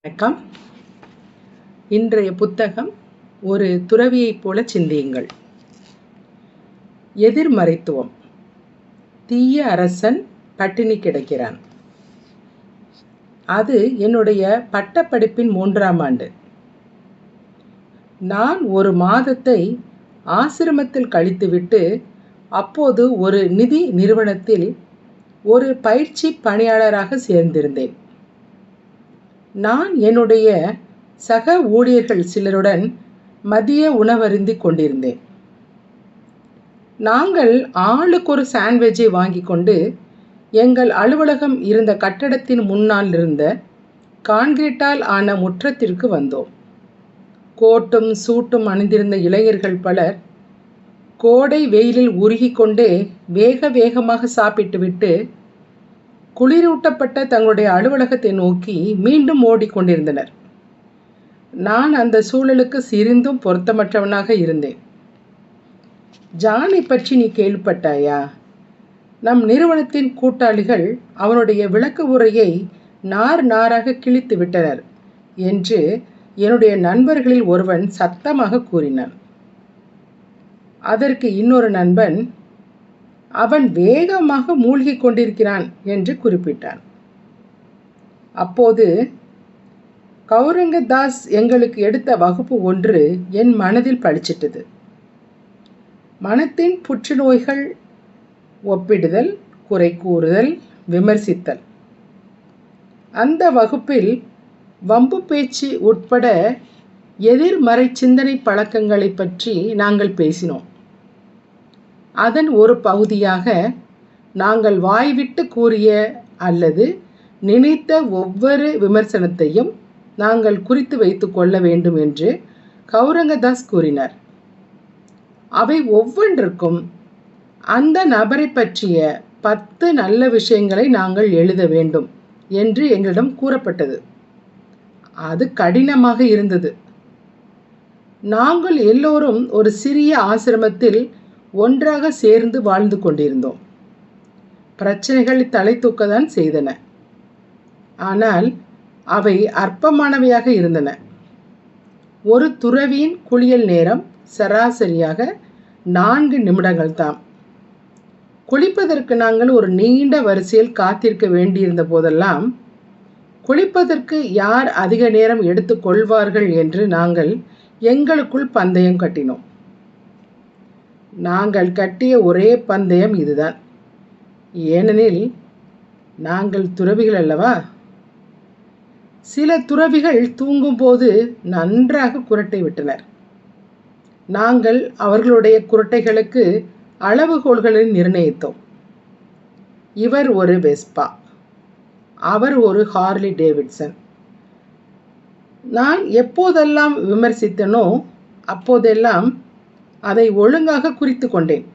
வணக்கம். இன்றைய புத்தகம் ஒரு துறவியைப் போல சிந்தியுங்கள். எதிர்மறைத்துவம். தீய அரசன் பட்டினி கிடக்கிறான். அது என்னுடைய பட்டப்படிப்பின் 3ஆம் ஆண்டு. நான் ஒரு மாதத்தை ஆசிரமத்தில் கழித்துவிட்டு அப்போது ஒரு நிதி நிறுவனத்தில் ஒரு பயிற்சி பணியாளராக சேர்ந்திருந்தேன். நான் என்னுடைய சக ஊழியர்கள் சிலருடன் மதிய உணவருந்திக் கொண்டிருந்தேன். நாங்கள் ஆளுக்கொரு சாண்ட்விட்சை வாங்கி கொண்டு எங்கள் அலுவலகம் இருந்த கட்டடத்தின் முன்னால் இருந்த கான்கிரீட்டால் ஆன முற்றத்திற்கு வந்தோம். கோட்டும் சூட்டும் அணிந்திருந்த இளைஞர்கள் பலர் கோடை வெயிலில் உருகிக்கொண்டே வேக வேகமாக சாப்பிட்டுவிட்டு குளிரூட்டப்பட்ட தங்களுடைய அலுவலகத்தை நோக்கி மீண்டும் ஓடிக்கொண்டிருந்தனர். நான் அந்த சூழலுக்கு சிறிதும் பொருத்தமற்றவனாக இருந்தேன். ஜானை பற்றி நீ கேள்விப்பட்டாயா? நம் நிறுவனத்தின் கூட்டாளிகள் அவனுடைய விளக்க உரையை நார் நாராக கிழித்து விட்டனர் என்று என்னுடைய நண்பர்களில் ஒருவன் சத்தமாக கூறினான். அதற்கு இன்னொரு நண்பன், அவன் வேகமாக மூழ்கி கொண்டிருக்கிறான் என்று குறிப்பிட்டான். அப்போது கௌரங்கதாஸ் எங்களுக்கு எடுத்த வகுப்பு ஒன்று என் மனதில் பளிச்சிட்டது. மனத்தின் புற்றுநோய்கள், ஒப்பிடுதல், குறை கூறுதல், விமர்சித்தல். அந்த வகுப்பில் வம்பு பேச்சு உட்பட எதிர்மறை சிந்தனை பழக்கங்களை பற்றி நாங்கள் பேசினோம். அதன் ஒரு பகுதியாக நாங்கள் வாய்விட்டு கூறிய அல்லது நினைத்த ஒவ்வொரு விமர்சனத்தையும் நாங்கள் குறித்து வைத்து கொள்ள வேண்டும் என்று கௌரங்கதாஸ் கூறினார். அவை ஒவ்வொன்றுக்கும் அந்த நபரை பற்றிய 10 நல்ல விஷயங்களை நாங்கள் எழுத வேண்டும் என்று எங்களிடம் கூறப்பட்டது. அது கடினமாக இருந்தது. நாங்கள் எல்லோரும் ஒரு சிறிய ஆசிரமத்தில் ஒன்றாக சேர்ந்து வாழ்ந்து கொண்டிருந்தோம். பிரச்சனைகள் தலை தூக்கத்தான் செய்தன. ஆனால் அவை அற்பமானவையாக இருந்தன. ஒரு துறவியின் குளியல் நேரம் சராசரியாக 4 நிமிடங்கள் தான். குளிப்பதற்கு நாங்கள் ஒரு நீண்ட வரிசையில் காத்திருக்க வேண்டியிருந்த போதெல்லாம் குளிப்பதற்கு யார் அதிக நேரம் எடுத்துக்கொள்வார்கள் என்று நாங்கள் எங்களுக்குள் பந்தயம் கட்டினோம். நாங்கள் கட்டிய ஒரே பந்தயம் இதுதான். ஏனெனில் நாங்கள் துறவிகள் அல்லவா? சில துறவிகள் தூங்கும்போது நன்றாக குரட்டை விட்டனர். நாங்கள் அவர்களுடைய குரட்டைகளுக்கு அளவுகோல்களை நிர்ணயித்தோம். இவர் ஒரு வெஸ்பா, அவர் ஒரு ஹார்லி டேவிட்சன். நான் எப்போதெல்லாம் விமர்சித்தனோ அப்போதெல்லாம் அதை ஒழுங்காக குறித்து கொண்டேன்.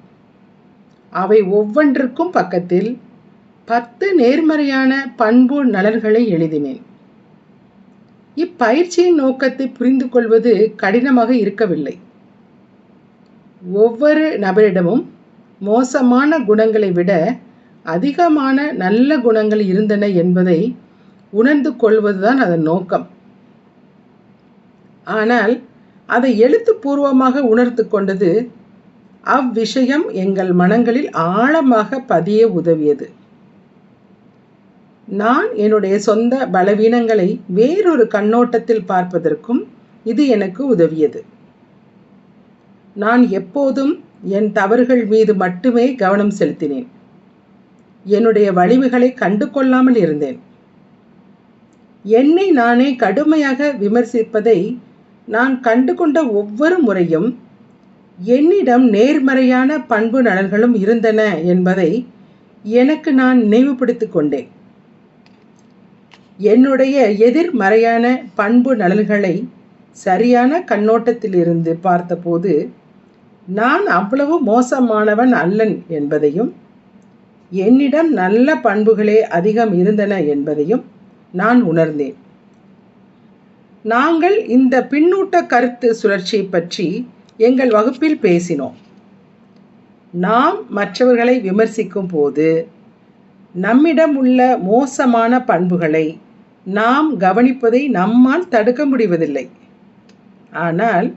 அவை ஒவ்வொன்றுக்கும் பக்கத்தில் 10 நேர்மறையான பண்பு நலன்களை எழுதினேன். இப்பயிற்சியின் நோக்கத்தை புரிந்து கொள்வது கடினமாக இருக்கவில்லை. ஒவ்வொரு நபரிடமும் மோசமான குணங்களை விட அதிகமான நல்ல குணங்கள் இருந்தன என்பதை உணர்ந்து கொள்வதுதான் அதன் நோக்கம். ஆனால் அதை எழுத்துப்பூர்வமாக உணர்ந்து கொண்டது அவ்விஷயம் எங்கள் மனங்களில் ஆழமாக பதிய உதவியது. நான் என்னுடைய சொந்த பலவீனங்களை வேறொரு கண்ணோட்டத்தில் பார்ப்பதற்கும் இது எனக்கு உதவியது. நான் எப்போதும் என் தவறுகள் மீது மட்டுமே கவனம் செலுத்தினேன். என்னுடைய வலிமைகளை கண்டு கொள்ளாமல் இருந்தேன். என்னை நானே கடுமையாக விமர்சிப்பதை நான் கண்டுகொண்ட ஒவ்வொரு முறையும் என்னிடம் நேர்மறையான பண்பு நலன்களும் இருந்தன என்பதை எனக்கு நான் நினைவுபடுத்திக் கொண்டேன். என்னுடைய எதிர்மறையான பண்பு நலன்களை சரியான கண்ணோட்டத்திலிருந்து பார்த்தபோது நான் அவ்வளவு மோசமானவன் அல்லன் என்பதையும், என்னிடம் நல்ல பண்புகளே அதிகம் இருந்தன என்பதையும் நான் உணர்ந்தேன். நாங்கள் இந்த பின்னூட்ட கருத்து சுழற்சியை பற்றி எங்கள் வகுப்பில் பேசினோம். நாம் மற்றவர்களை விமர்சிக்கும் போது நம்மிடம் உள்ள மோசமான பண்புகளை நாம் கவனிப்பதை நம்மால் தடுக்க முடிவதில்லை. ஆனால்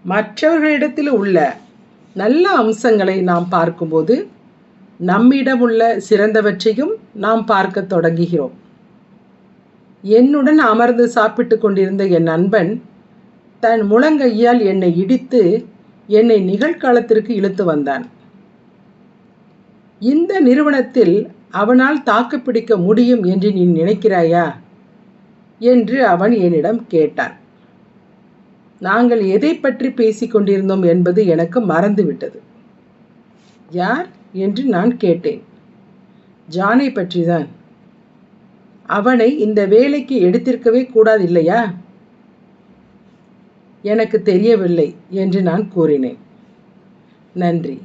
மற்றவர்களிடத்தில் உள்ள நல்ல அம்சங்களை நாம் பார்க்கும்போது நம்மிடம் உள்ள சிறந்தவற்றையும் நாம் பார்க்க தொடங்குகிறோம். என்னுடன் அமர்ந்து சாப்பிட்டு கொண்டிருந்த என் நண்பன் தன் முழங்கையால் என்னை இடித்து என்னை நிகழ்காலத்திற்கு இழுத்து வந்தான். இந்த நிறுவனத்தில் அவனால் தாக்குப்பிடிக்க முடியும் என்று நீ நினைக்கிறாயா என்று அவன் என்னிடம் கேட்டான். நாங்கள் எதை பற்றி பேசிக் கொண்டிருந்தோம் என்பது எனக்கு மறந்துவிட்டது. யார் என்று நான் கேட்டேன். ஜானை பற்றிதான். அவனை இந்த வேலைக்கு எடுத்திருக்கவே கூடாது இல்லையா? எனக்கு தெரியவில்லை என்று நான் கூறினேன். நன்றி.